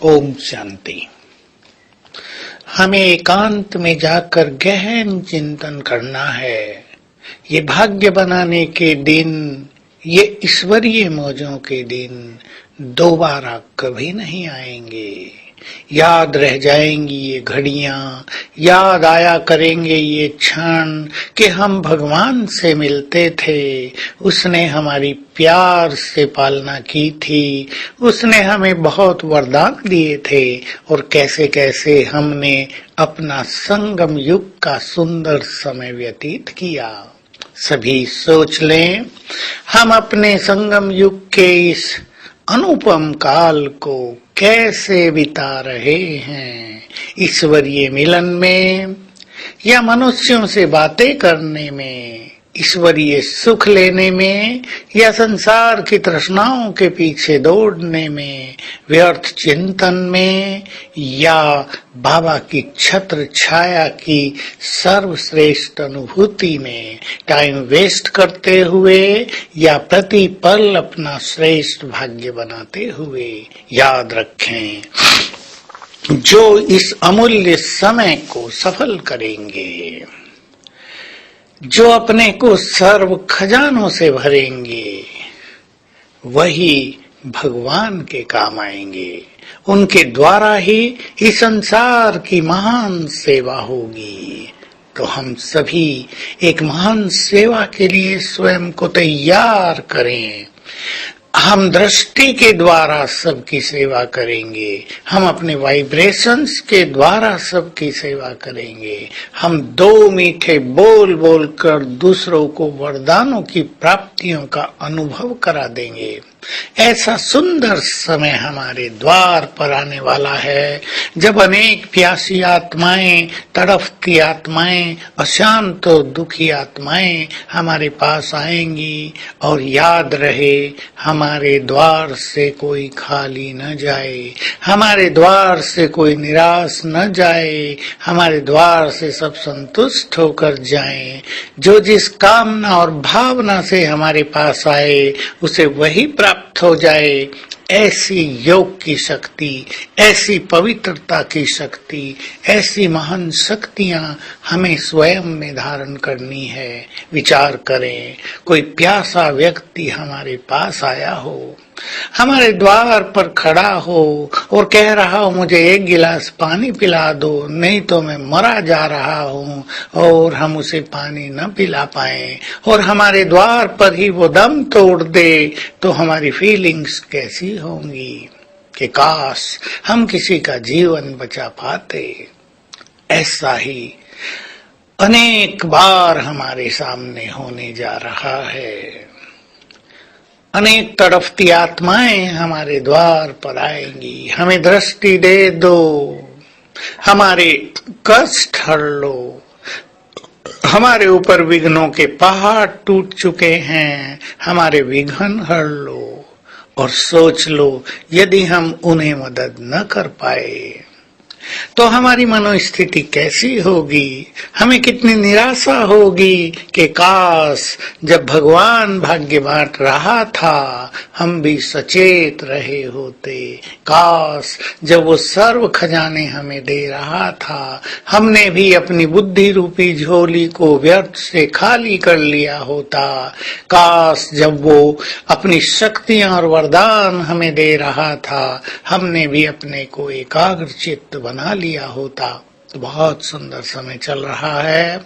ओम शांति। हमें एकांत में जाकर गहन चिंतन करना है। ये भाग्य बनाने के दिन, ये ईश्वरीय मौजों के दिन दोबारा कभी नहीं आएंगे। याद रह जाएंगी ये घड़ियां, याद आया करेंगे ये क्षण कि हम भगवान से मिलते थे। उसने हमारी प्यार से पालना की थी, उसने हमें बहुत वरदान दिए थे और कैसे कैसे हमने अपना संगम युग का सुंदर समय व्यतीत किया। सभी सोच लें, हम अपने संगम युग के इस अनुपम काल को कैसे बिता रहे हैं। ईश्वरीय मिलन में या मनुष्यों से बातें करने में, ईश्वरीय सुख लेने में या संसार की तृष्णाओं के पीछे दौड़ने में, व्यर्थ चिंतन में या बाबा की छत्र छाया की सर्वश्रेष्ठ अनुभूति में टाइम वेस्ट करते हुए या प्रति पल अपना श्रेष्ठ भाग्य बनाते हुए, याद रखें, जो इस अमूल्य समय को सफल करेंगे, जो अपने को सर्व खजानों से भरेंगे, वही भगवान के काम आएंगे। उनके द्वारा ही इस संसार की महान सेवा होगी। तो हम सभी एक महान सेवा के लिए स्वयं को तैयार करें। हम दृष्टि के द्वारा सबकी सेवा करेंगे, हम अपने वाइब्रेशंस के द्वारा सबकी सेवा करेंगे। हम दो मीठे बोल बोलकर दूसरों को वरदानों की प्राप्तियों का अनुभव करा देंगे। ऐसा सुंदर समय हमारे द्वार पर आने वाला है, जब अनेक प्यासी आत्माएं, तड़पती आत्माएं, अशांत और दुखी आत्माएं हमारे पास आएंगी। और याद रहे, हमारे द्वार से कोई खाली न जाए, हमारे द्वार से कोई निराश न जाए, हमारे द्वार से सब संतुष्ट होकर जाएं। जो जिस कामना और भावना से हमारे पास आए, उसे वही प्राप्त हो जाए। ऐसी योग की शक्ति, ऐसी पवित्रता की शक्ति, ऐसी महान शक्तियां हमें स्वयं में धारण करनी है। विचार करें, कोई प्यासा व्यक्ति हमारे पास आया हो, हमारे द्वार पर खड़ा हो और कह रहा हो, मुझे एक गिलास पानी पिला दो, नहीं तो मैं मरा जा रहा हूँ, और हम उसे पानी न पिला पाए और हमारे द्वार पर ही वो दम तोड़ दे, तो हमारी फीलिंग्स कैसी होंगी कि काश हम किसी का जीवन बचा पाते। ऐसा ही अनेक बार हमारे सामने होने जा रहा है। अनेक तड़पती आत्माएं हमारे द्वार पर आएंगी, हमें दृष्टि दे दो, हमारे कष्ट हर लो, हमारे ऊपर विघ्नों के पहाड़ टूट चुके हैं, हमारे विघ्न हर लो। और सोच लो, यदि हम उन्हें मदद न कर पाए तो हमारी मनोस्थिति कैसी होगी, हमें कितनी निराशा होगी कि काश जब भगवान भाग्य बांट रहा था हम भी सचेत रहे होते। काश जब वो सर्व खजाने हमें दे रहा था हमने भी अपनी बुद्धि रूपी झोली को व्यर्थ से खाली कर लिया होता। काश जब वो अपनी शक्तियां और वरदान हमें दे रहा था हमने भी अपने को एकाग्र चित्त बना लिया होता। तो बहुत सुंदर समय चल रहा है।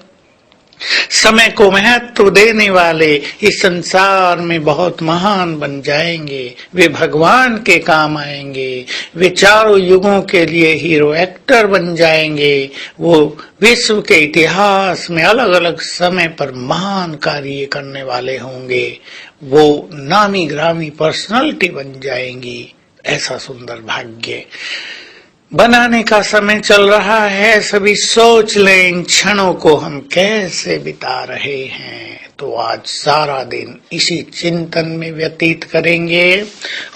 समय को महत्व देने वाले इस संसार में बहुत महान बन जाएंगे, वे भगवान के काम आएंगे, वे चारों युगों के लिए हीरो एक्टर बन जाएंगे। वो विश्व के इतिहास में अलग अलग समय पर महान कार्य करने वाले होंगे, वो नामी ग्रामी पर्सनालिटी बन जाएंगी। ऐसा सुंदर भाग्य बनाने का समय चल रहा है। सभी सोच लें, इन क्षणों को हम कैसे बिता रहे हैं। तो आज सारा दिन इसी चिंतन में व्यतीत करेंगे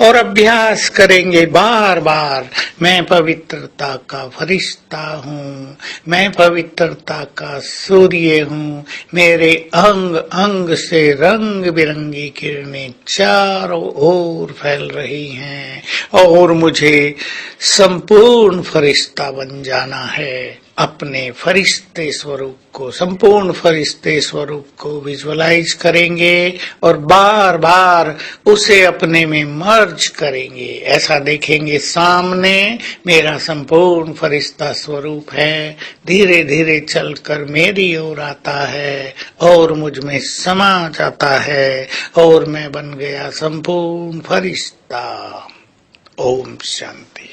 और अभ्यास करेंगे बार बार। मैं पवित्रता का फरिश्ता हूँ, मैं पवित्रता का सूर्य हूँ, मेरे अंग अंग से रंग बिरंगी किरणें चारों ओर फैल रही हैं और मुझे संपूर्ण फरिश्ता बन जाना है। अपने फरिश्ते स्वरूप को, संपूर्ण फरिश्ते स्वरूप को विजुअलाइज करेंगे और बार बार उसे अपने में मर्ज करेंगे। ऐसा देखेंगे सामने मेरा संपूर्ण फरिश्ता स्वरूप है, धीरे धीरे चलकर मेरी ओर आता है और मुझ में समा जाता है और मैं बन गया संपूर्ण फरिश्ता। ओम शांति।